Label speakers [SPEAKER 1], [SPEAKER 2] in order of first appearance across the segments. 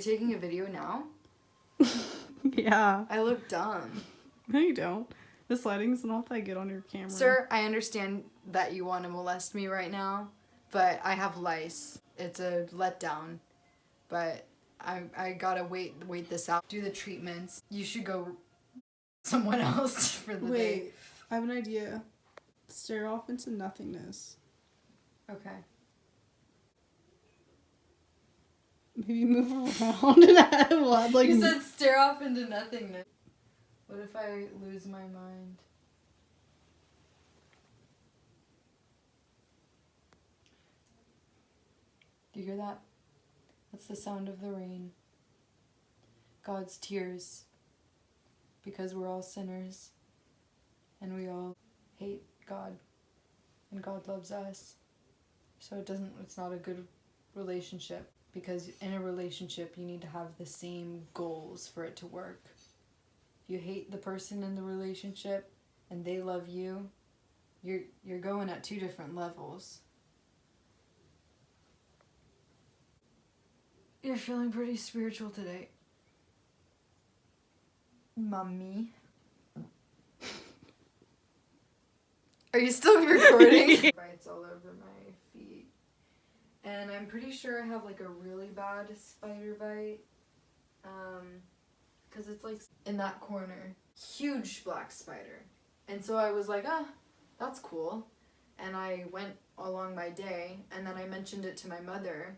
[SPEAKER 1] you taking a video now?
[SPEAKER 2] Yeah.
[SPEAKER 1] I look dumb.
[SPEAKER 2] No, you don't. This lighting's not that good on your camera.
[SPEAKER 1] Sir, I understand that you want to molest me right now, but I have lice. It's a letdown. But I gotta wait this out. Do the treatments. You should go someone else for the day.
[SPEAKER 2] Wait, I have an idea. Stare off into nothingness.
[SPEAKER 1] Okay.
[SPEAKER 2] Maybe move around and add what? Like
[SPEAKER 1] You said stare off into nothingness. What if I lose my mind? Do you hear that? That's the sound of the rain. God's tears. Because we're all sinners. And we all hate God. And God loves us. So it's not a good relationship. Because in a relationship, you need to have the same goals for it to work. If you hate the person in the relationship and they love you, you're going at two different levels. You're feeling pretty spiritual today. Mummy. Are you still recording? Bites all over my feet. And I'm pretty sure I have like a really bad spider bite. Because it's like in that corner. Huge black spider. And so I was like, that's cool. And I went along my day and then I mentioned it to my mother.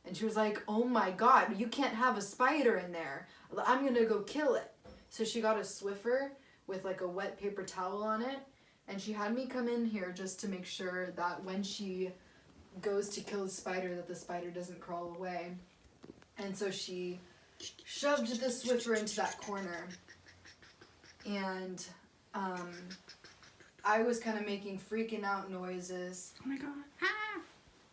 [SPEAKER 1] And she was like, oh my God, you can't have a spider in there. I'm gonna go kill it. So she got a Swiffer with like a wet paper towel on it. And she had me come in here just to make sure that when she goes to kill the spider, that the spider doesn't crawl away. And so she shoved the Swiffer into that corner. And I was kind of making freaking out noises.
[SPEAKER 2] Oh my God.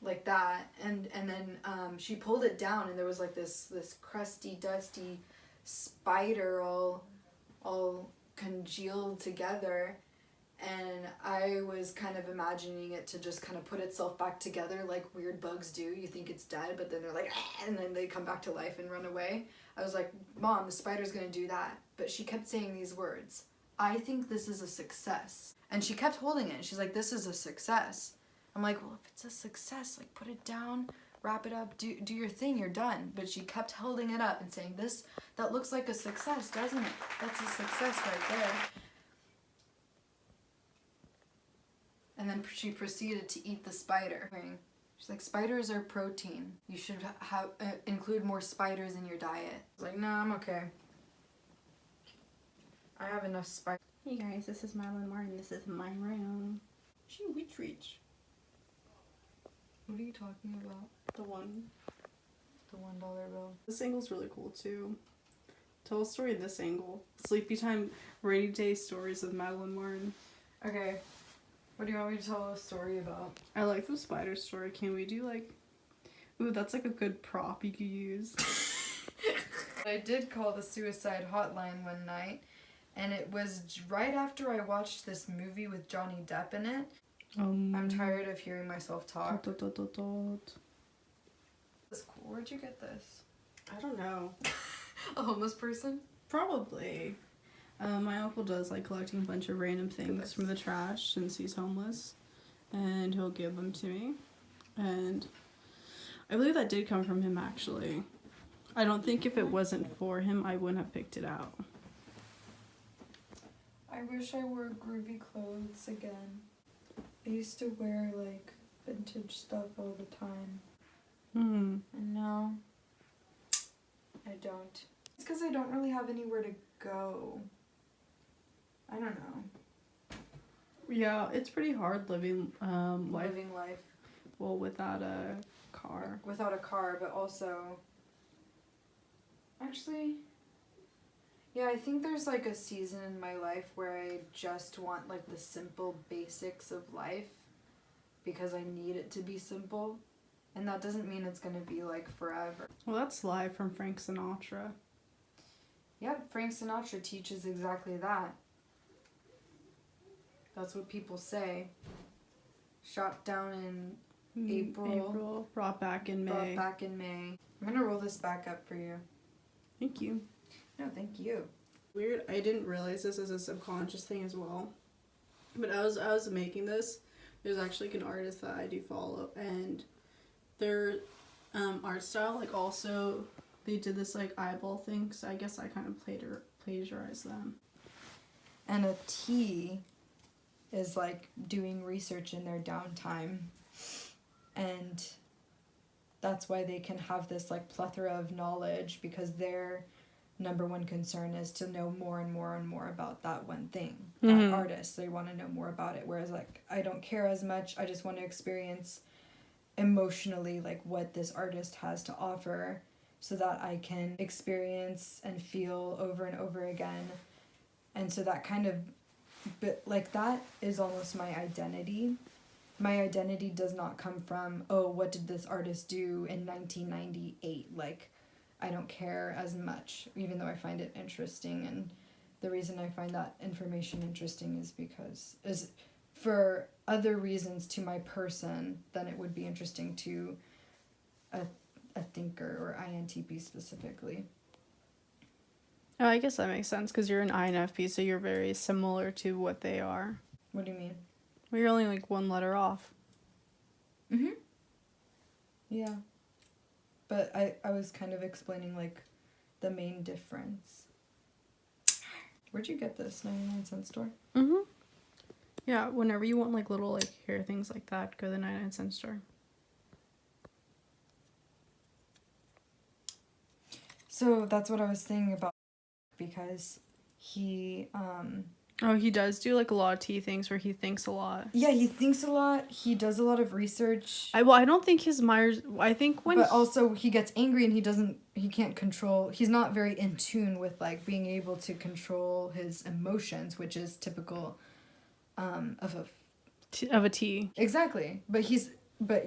[SPEAKER 1] Like that, and then she pulled it down, and there was like this crusty, dusty spider all congealed together, and I was kind of imagining it to just kind of put itself back together like weird bugs do. You think it's dead, but then they're like, and then they come back to life and run away. I was like, Mom, the spider's gonna do that, but she kept saying these words. I think this is a success, and she kept holding it. And she's like, this is a success. I'm like, well, if it's a success, like put it down, wrap it up, do your thing, you're done. But she kept holding it up and saying, that looks like a success, doesn't it? That's a success right there. And then she proceeded to eat the spider. She's like, spiders are protein. You should include more spiders in your diet. I was like, no, I'm okay. I have enough spiders.
[SPEAKER 2] Hey guys, this is Madeline Martin. This is my room. She reach.
[SPEAKER 1] What are you talking about?
[SPEAKER 2] The $1
[SPEAKER 1] bill.
[SPEAKER 2] This angle's really cool too. Tell a story in this angle. Sleepy time, rainy day stories of Madeline Martin.
[SPEAKER 1] Okay. What do you want me to tell a story about?
[SPEAKER 2] I like the spider story. Can we do like... Ooh, that's like a good prop you could use.
[SPEAKER 1] I did call the suicide hotline one night, and it was right after I watched this movie with Johnny Depp in it. I'm tired of hearing myself talk.
[SPEAKER 2] That's
[SPEAKER 1] cool. Where'd you get this?
[SPEAKER 2] I don't know.
[SPEAKER 1] A homeless person?
[SPEAKER 2] Probably. My uncle does like collecting a bunch of random things from the trash since he's homeless, and he'll give them to me. And I believe that did come from him actually. I don't think if it wasn't for him, I wouldn't have picked it out.
[SPEAKER 1] I wish I wore groovy clothes again. I used to wear like vintage stuff all the time. And now I don't. It's because I don't really have anywhere to go. I don't know.
[SPEAKER 2] Yeah, it's pretty hard living
[SPEAKER 1] Living life.
[SPEAKER 2] Well, without a car.
[SPEAKER 1] Without a car, but also... Actually... Yeah, I think there's like a season in my life where I just want like the simple basics of life because I need it to be simple. And that doesn't mean it's going to be like forever.
[SPEAKER 2] Well, that's live from Frank Sinatra.
[SPEAKER 1] Yep, Frank Sinatra teaches exactly that. That's what people say. Shot down in April.
[SPEAKER 2] Brought back in May.
[SPEAKER 1] Brought back in May. I'm gonna roll this back up for you.
[SPEAKER 2] Thank you.
[SPEAKER 1] No, thank you.
[SPEAKER 2] Weird. I didn't realize this as a subconscious thing as well. But I was making this. There's actually like an artist that I do follow, and their art style, like, also they did this like eyeball thing. So I guess I kind of plagiarized them.
[SPEAKER 1] And a T is like doing research in their downtime, and that's why they can have this like plethora of knowledge, because their number one concern is to know more and more and more about that one thing, that artist. They want to know more about it, whereas like I don't care as much. I just want to experience emotionally like what this artist has to offer, so that I can experience and feel over and over again. And so that kind of, but like that is almost my identity. My identity does not come from, oh, what did this artist do in 1998? Like, I don't care as much, even though I find it interesting. And the reason I find that information interesting is for other reasons to my person than it would be interesting to a thinker or INTP specifically.
[SPEAKER 2] Oh, I guess that makes sense, because you're an INFP, so you're very similar to what they are.
[SPEAKER 1] What do you mean?
[SPEAKER 2] Well, you're only like one letter off.
[SPEAKER 1] Mm-hmm. Yeah. But I was kind of explaining like the main difference. Where'd you get this? 99-cent store?
[SPEAKER 2] Mm-hmm. Yeah, whenever you want like little like hair things like that, go to the 99-cent store.
[SPEAKER 1] So that's what I was saying about, because he
[SPEAKER 2] Oh, he does do like a lot of tea things where he thinks a lot.
[SPEAKER 1] yeah, he thinks a lot. He does a lot of research.
[SPEAKER 2] I don't think his Myers. I think when.
[SPEAKER 1] But also he gets angry and he can't control. He's not very in tune with like being able to control his emotions, which is typical of
[SPEAKER 2] a T.
[SPEAKER 1] Exactly. But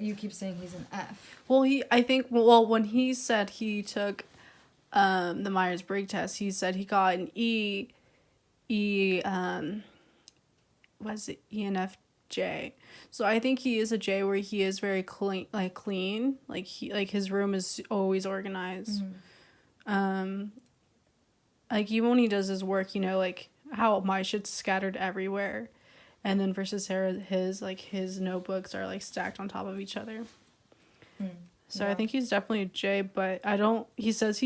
[SPEAKER 1] you keep saying he's an F.
[SPEAKER 2] Well, I think when he said he took the Myers-Briggs test, he said he got an was it ENFJ. So I think he is a J, where he is very clean, like his room is always organized.
[SPEAKER 1] Mm-hmm.
[SPEAKER 2] Like even when he does his work, like how my shit's scattered everywhere, and then versus Sarah, his notebooks are like stacked on top of each other. So yeah. I think he's definitely a J, but he says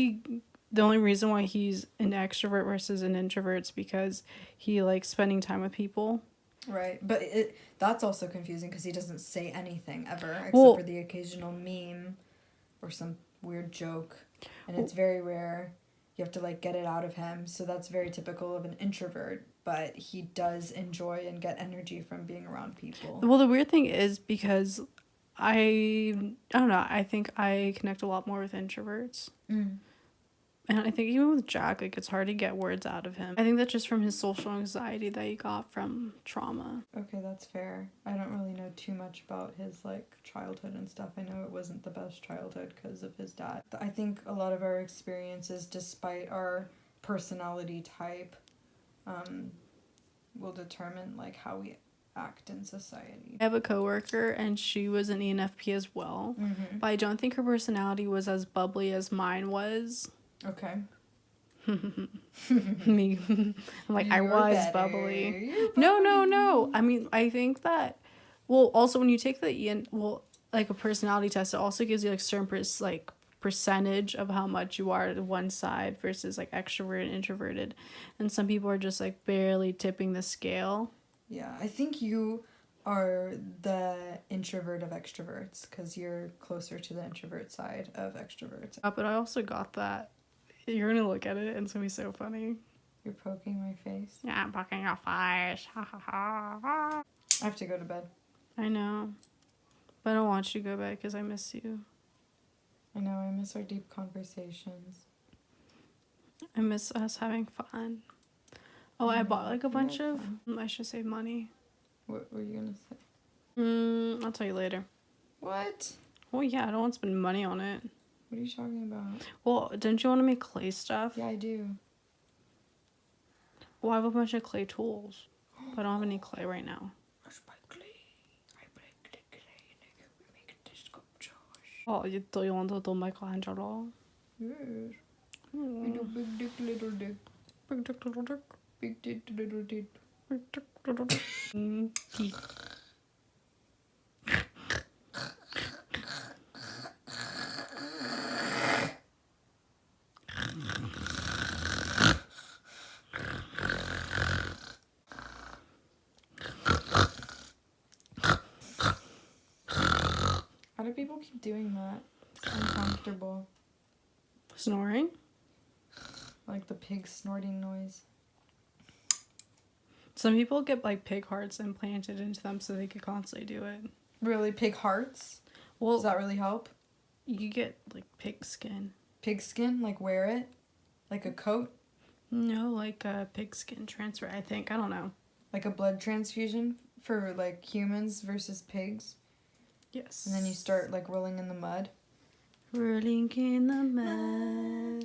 [SPEAKER 2] the only reason why he's an extrovert versus an introvert is because he likes spending time with people.
[SPEAKER 1] Right, but that's also confusing, because he doesn't say anything ever, except for the occasional meme or some weird joke, and it's very rare. You have to like get it out of him, so that's very typical of an introvert, but he does enjoy and get energy from being around people.
[SPEAKER 2] Well, the weird thing is, because I don't know, I think I connect a lot more with introverts. And I think even with Jack, like, it's hard to get words out of him. I think that's just from his social anxiety that he got from trauma.
[SPEAKER 1] Okay, that's fair. I don't really know too much about his, like, childhood and stuff. I know it wasn't the best childhood because of his dad. I think a lot of our experiences, despite our personality type, will determine, like, how we act in society.
[SPEAKER 2] I have a coworker, and she was an ENFP as well. But I don't think her personality was as bubbly as mine was.
[SPEAKER 1] Okay.
[SPEAKER 2] Me. I'm like, I was better. Bubbly. No. I mean, I think that, well, also when you take the like a personality test, it also gives you like certain percentage of how much you are to one side versus like extrovert and introverted. And some people are just like barely tipping the scale.
[SPEAKER 1] Yeah, I think you are the introvert of extroverts, because you're closer to the introvert side of extroverts.
[SPEAKER 2] But I also got that. You're gonna look at it and it's gonna be so funny.
[SPEAKER 1] You're poking my face?
[SPEAKER 2] Yeah, I'm poking your face.
[SPEAKER 1] I have to go to bed.
[SPEAKER 2] I know. But I don't want you to go to bed because I miss you.
[SPEAKER 1] I know, I miss our deep conversations.
[SPEAKER 2] I miss us having fun. Oh, I bought like a bunch of... I should save money.
[SPEAKER 1] What were you gonna say?
[SPEAKER 2] I'll tell you later.
[SPEAKER 1] What?
[SPEAKER 2] Oh yeah, I don't want to spend money on it.
[SPEAKER 1] What are you talking about?
[SPEAKER 2] Well, don't you want to make clay stuff?
[SPEAKER 1] Yeah, I do.
[SPEAKER 2] Well, I have a bunch of clay tools, but I don't have any clay right now.
[SPEAKER 1] Let's buy clay. I break the clay and I make
[SPEAKER 2] you thought you wanted to Michelangelo.
[SPEAKER 1] Yes. You do big dick, little dick.
[SPEAKER 2] Big dick, little dick.
[SPEAKER 1] Big dick, little dick.
[SPEAKER 2] Big dick, little dick. Teeth.
[SPEAKER 1] How do people keep doing that? It's uncomfortable.
[SPEAKER 2] Snoring?
[SPEAKER 1] Like the pig snorting noise.
[SPEAKER 2] Some people get like pig hearts implanted into them so they could constantly do it.
[SPEAKER 1] Really? Pig hearts?
[SPEAKER 2] Well,
[SPEAKER 1] Does that really help?
[SPEAKER 2] you get like pig skin.
[SPEAKER 1] Pig skin? Like wear it? Like a coat?
[SPEAKER 2] No, like a pig skin transfer, I think. I don't know.
[SPEAKER 1] Like a blood transfusion for like humans versus pigs?
[SPEAKER 2] Yes.
[SPEAKER 1] And then you start like rolling in the mud?
[SPEAKER 2] Rolling in the mud.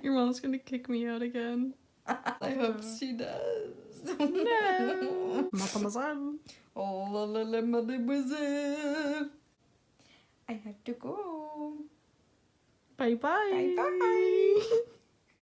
[SPEAKER 2] Your mom's gonna kick me out again.
[SPEAKER 1] I hope she does.
[SPEAKER 2] No. Mademoiselle.
[SPEAKER 1] Oh, la la la, mademoiselle. I have to go.
[SPEAKER 2] Bye bye.
[SPEAKER 1] Bye bye.